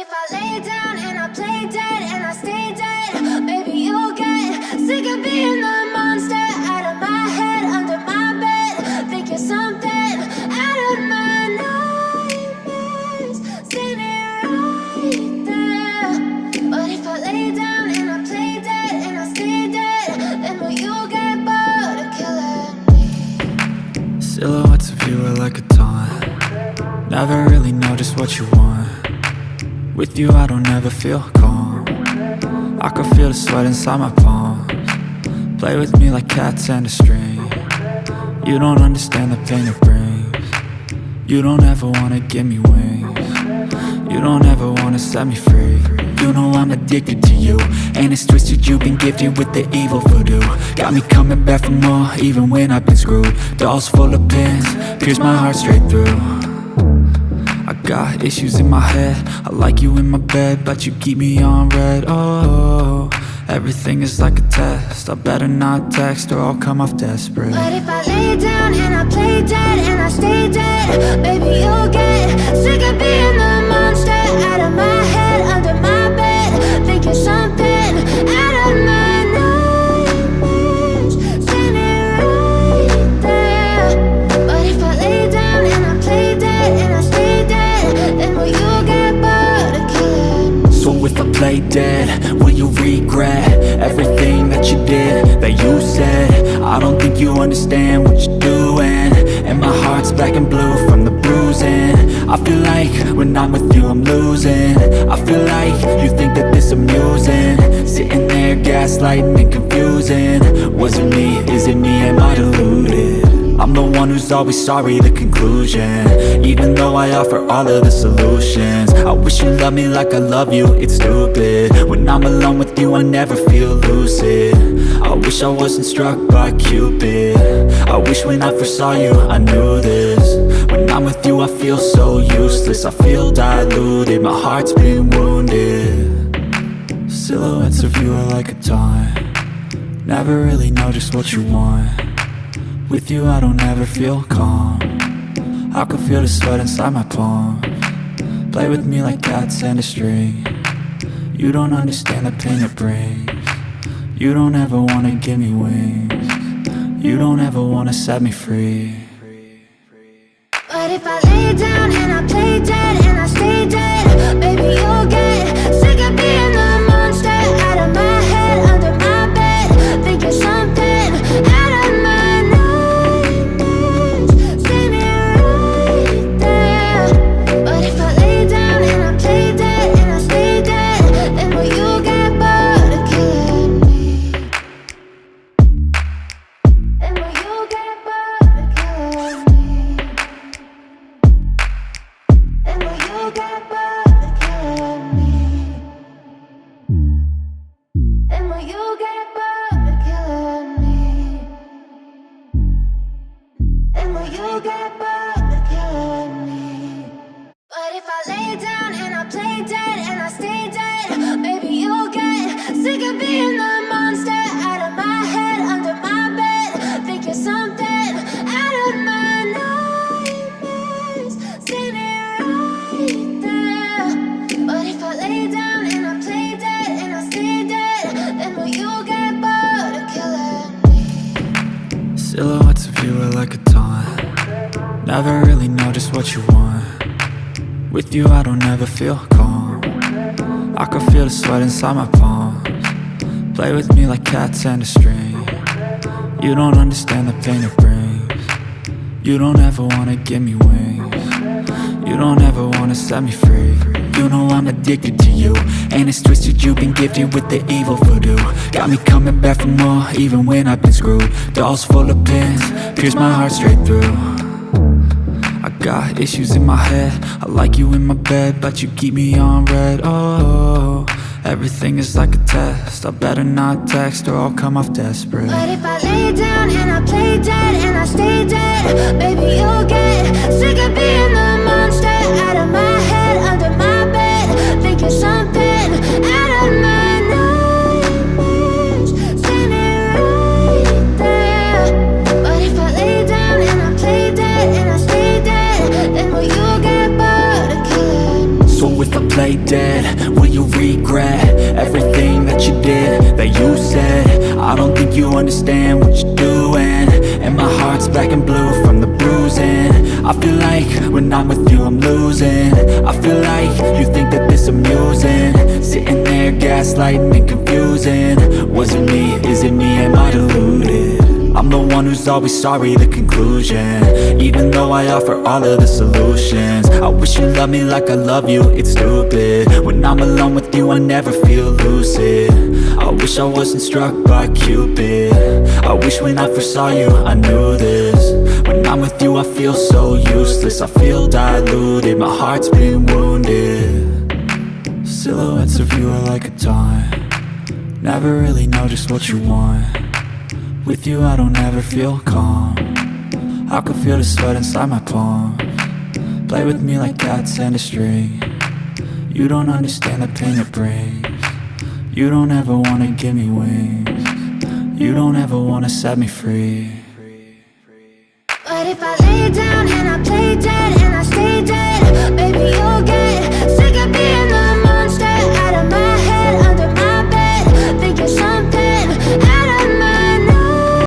if I lay down and I play dead and I stay dead, maybe you'll get sick of being the monster out of my head, under my bed. Think you're something out of my nightmares, standing right there. But if I lay down and I play dead and I stay dead, then will you get bored of killing me? Silhouettes of you are like a taunt. Never really know just what you want. With you I don't ever feel calm. I can feel the sweat inside my palms. Play with me like cats and a string. You don't understand the pain it brings. You don't ever wanna give me wings. You don't ever wanna set me free. You know I'm addicted to you, and it's twisted, you've been gifted with the evil voodoo. Got me coming back for more, even when I've been screwed. Dolls full of pins, pierce my heart straight through. I got issues in my head, I like you in my bed, but you keep me on red. Oh, everything is like a test, I better not text or I'll come off desperate. But if I lay down and I play dead and I stay dead, maybe you'll get sick of being the monster out of my head, under my bed. Think you're something out of my nightmares, standing right there. But if I lay down and I play dead and I stay dead, then will you get bored of killing me? So if I play dead, will you regret everything that you did, that you said? I don't think you understand what you're doing, and my heart's black and blue from the bruising. I feel like when I'm with you I'm losing. I feel like you think that this amusing, sitting there gaslighting and confusing. Was it me? Is it me? Am I deluded? I'm the one who's always sorry, the conclusion, even though I offer all of the solutions. I wish you loved me like I love you, it's stupid. When I'm alone with you I never feel lucid. I wish I wasn't struck by Cupid. I wish when I first saw you I knew this. When I'm with you I feel so useless, I feel diluted, my heart's been wounded. Silhouettes of you are like a taunt. Never really know just what you want. With you I don't ever feel calm. I can feel the sweat inside my palms. Play with me like cats and a string. You don't understand the pain it brings. You don't ever wanna give me wings. You don't ever wanna set me free. But if I lay down and I play dead and I stay dead, maybe you'll get sick of being the monster out of my head, under my bed. Think you're something out of my nightmares, standing right there. But if I lay down and I play dead and I stay dead, then will you get bored of killing me? Then will you get bored of killing me? And will you get bored of killing me? And will you get bored of killing me? And will you get bored of killing me? But if I lay down and I play dead and I stay dead, maybe you'll get sick of being the monster out of my head, under my bed. Think you're something out of my nightmares, standing right there. But if I lay down and I play dead and I stay dead, then will you get bored of killing me? Silhouettes of you are like a taunt. Never really know just what you want. With you I don't ever feel calm. I can feel the sweat inside my palms. Play with me like cats and a string. You don't understand the pain it brings. You don't ever wanna give me wings. You don't ever wanna set me free. You know I'm addicted to you, and it's twisted, you've been gifted with the evil voodoo. Got me coming back for more, even when I've been screwed. Dolls full of pins, pierce my heart straight through. I got issues in my head, I like you in my bed, but you keep me on red. Oh, everything is like a test, I better not text or I'll come off desperate. But if I lay down and I play dead and I stay dead, maybe you'll get sick of being the monster out of my head, under my bed. Think you're something out of my nightmares, standing right there. But if I lay down and I play dead and I stay dead, then will you get bored of killing me? So if I play lay dead, will you regret everything that you did, that you said? I don't think you understand what you're doing, and my heart's black and blue from the bruising. I feel like when I'm with you I'm losing. I feel like you think that this amusing, sitting there gaslighting and confusing. Was it me? Is it me? Am I deluded? I'm the one who's always sorry, the conclusion, even though I offer all of the solutions. I wish you loved me like I love you, it's stupid. When I'm alone with you I never feel lucid. I wish I wasn't struck by Cupid. I wish when I first saw you I knew this. When I'm with you I feel so useless, I feel diluted, my heart's been wounded. Silhouettes of you are like a taunt, never really know just what you want. With you I don't ever feel calm, I can feel the sweat inside my palms. Play with me like cats and a string, you don't understand the pain it brings. You don't ever wanna give me wings, you don't ever wanna set me free. But if I lay down